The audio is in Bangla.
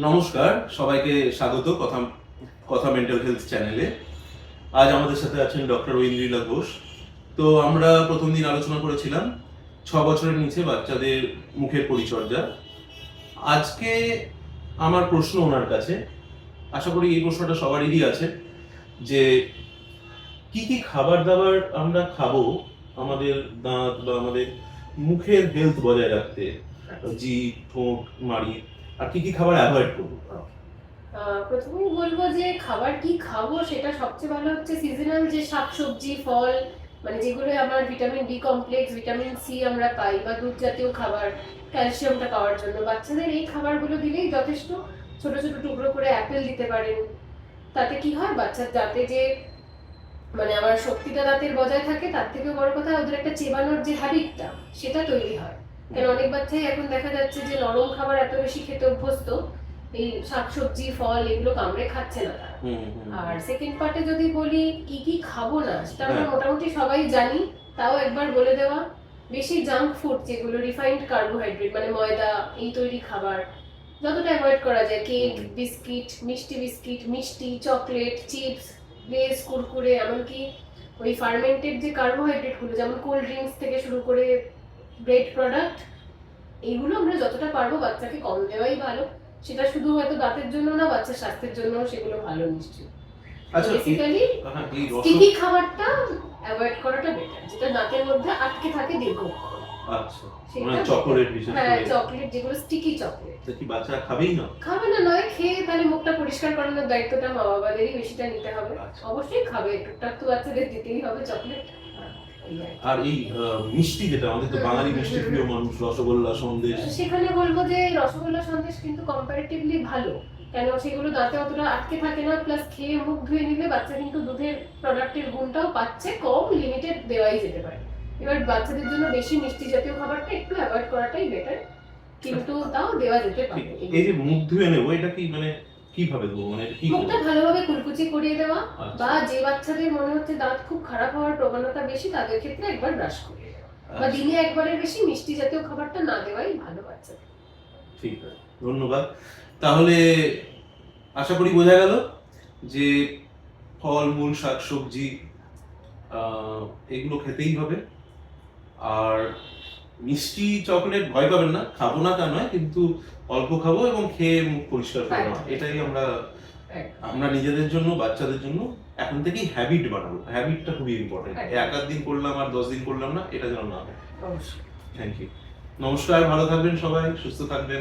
নমস্কার, সবাইকে স্বাগত কথা কথা মেন্টাল হেলথ চ্যানেলে। আজ আমাদের সাথে আছেন ডক্টর ঐন্দ্রিলা ঘোষ। তো আমরা প্রথম দিন আলোচনা করেছিলাম 6 বছরের নিচে বাচ্চাদের মুখের পরিচর্যা। আজকে আমার প্রশ্ন ওনার কাছে, আশা করি এই প্রশ্নটা সবারই আছে, যে কি কি খাবার দাবার আমরা খাবো আমাদের দাঁত বা আমাদের মুখের হেলথ বজায় রাখতে, জিভ, ঠোঁট, মাড়ি, আর কি কি খাবার অ্যাভয়েড করবো। প্রথমেই বলবো যে খাবার কি খাবো সেটা সবচেয়ে ভালো হচ্ছে সিজনাল যে শাকসবজি, ফল, মানে যেগুলো আমার vitamin B complex, vitamin C আমরা পাই, বা দুধ জাতীয় খাবার, ক্যালসিয়ামটা পাওয়ার জন্য বাচ্চাদের এই খাবারগুলো দিলেই যথেষ্ট। ছোট ছোট টুকরো করে অ্যাপেল দিতে পারেন। তাতে কি হয়, বাচ্চার দাঁতে যে মানে আমার শক্তিটা দাঁতের বজায় থাকে, তার থেকেও বড় কথা ওদের একটা চেবানোর যে হ্যাবিটটা সেটা তৈরি হয়। কারণ অনেক বাচ্চাই এখন দেখা যাচ্ছে যে নরম খাবার এত বেশি খেতে অভ্যস্ত, এই শাকসবজি, ফল এগুলো কামড়ে খাচ্ছে না তারা। আর সেকেন্ড পার্টে যদি বলি কি কি খাবো না, সেটা আমরা মোটামুটি সবাই জানি, তাও একবার বলে দেওয়া। বেশি জাঙ্ক ফুড, যেগুলো রিফাইন্ড কার্বোহাইড্রেট মানে ময়দা এই তৈরি খাবার যতটা অ্যাভয়েড করা যায়, কেক, বিস্কিট, মিষ্টি, চকলেট, চিপস, লেস, কুরকুরে, এমনকি ওই ফার্মেন্টেড যে কার্বোহাইড্রেট গুলো যেমন কোল্ড ড্রিঙ্কস থেকে শুরু করে ব্রেড প্রোডাক্ট, এইগুলো আমরা যতটা পারবো বাচ্চাকে কম দেওয়াই ভালো। সেটা শুধু হয়তো দাঁতের জন্য না, বাচ্চার স্বাস্থ্যের জন্য সেগুলো ভালো নিশ্চয়ই। আচ্ছা, বেসিক্যালি স্টিকি খাবারটা অ্যাভয়েড করাটা বেটার, যেটা দাঁতের মধ্যে আটকে থাকে দীর্ঘক্ষণ। আচ্ছা, মানে চকোলেট বিশেষ করে। হ্যাঁ, চকলেট, যেগুলো স্টিকি চকলেট। তো কি বাচ্চারা খাবেই না? খাবে না নয়, খেয়ে তাহলে মুখটা পরিষ্কার করানোর দায়িত্বটা মা বাবাদেরই বেশিটা নিতে হবে। অবশ্যই খাবে, টুকটাক তো বাচ্চাদের দিতেই হবে চকলেট। আর এই মিষ্টি, যেটা আমাদের তো বাঙালি মিষ্টি প্রিয় মানুষ, রসগোল্লা, সন্দেশ, সেখানে বলবো যে রসগোল্লা, সন্দেশ কিন্তু কম্পারেটিভলি ভালো। কেন, সেগুলো দাঁতে অতটা আটকে থাকে না, প্লাস খেয়ে মুখ ধুয়ে নিলে বাচ্চা কিন্তু দুধের প্রোডাক্টের গুণটাও পাচ্ছে, কম লিমিটেড দেওয়াই যেতে পারে। এবার বাচ্চাদের জন্য বেশি মিষ্টি জাতীয় খাবারটা একটু অ্যাভয়েড করাটাই বেটার, কিন্তু তাও দেওয়া যেতে পারে। এই যে মুখ ধুয়ে নেবো, এটা কি মানে কিভাবে দেবো, মানে কি মুখটা ভালোভাবে কুলকুচি করিয়ে দেওয়া, বা যে বাচ্চাদের মনে হচ্ছে দাঁত খুব খারাপ হওয়ার প্রবণতা বেশি, তাদের ক্ষেত্রে একবার ব্রাশ করিয়ে দেওয়া, বা দিনে একবারের বেশি মিষ্টি জাতীয় খাবারটা না দেওয়াই ভালো বাচ্চাদের। ঠিক আছে, ধন্যবাদ। তাহলে আশা করি বোঝা গেল যে ফল মূল, শাকসবজি এগুলো খেতেই হবে। আর মিষ্টি, চকলেট ভয় পাবেন না, খাবো না তা নয়, কিন্তু অল্প খাবো এবং খেয়ে মুখ পরিষ্কার করে নেওয়া, এটাই আমরা নিজেদের জন্য, বাচ্চাদের জন্য এখন থেকেই হ্যাবিট বানাবো। হ্যাবিটটা খুবই ইম্পর্টেন্ট। এক দিন করলাম আর 10 দিন করলাম না, এটা যেন না হয়। Thank you. নমস্কার, ভালো থাকবেন সবাই, সুস্থ থাকবেন।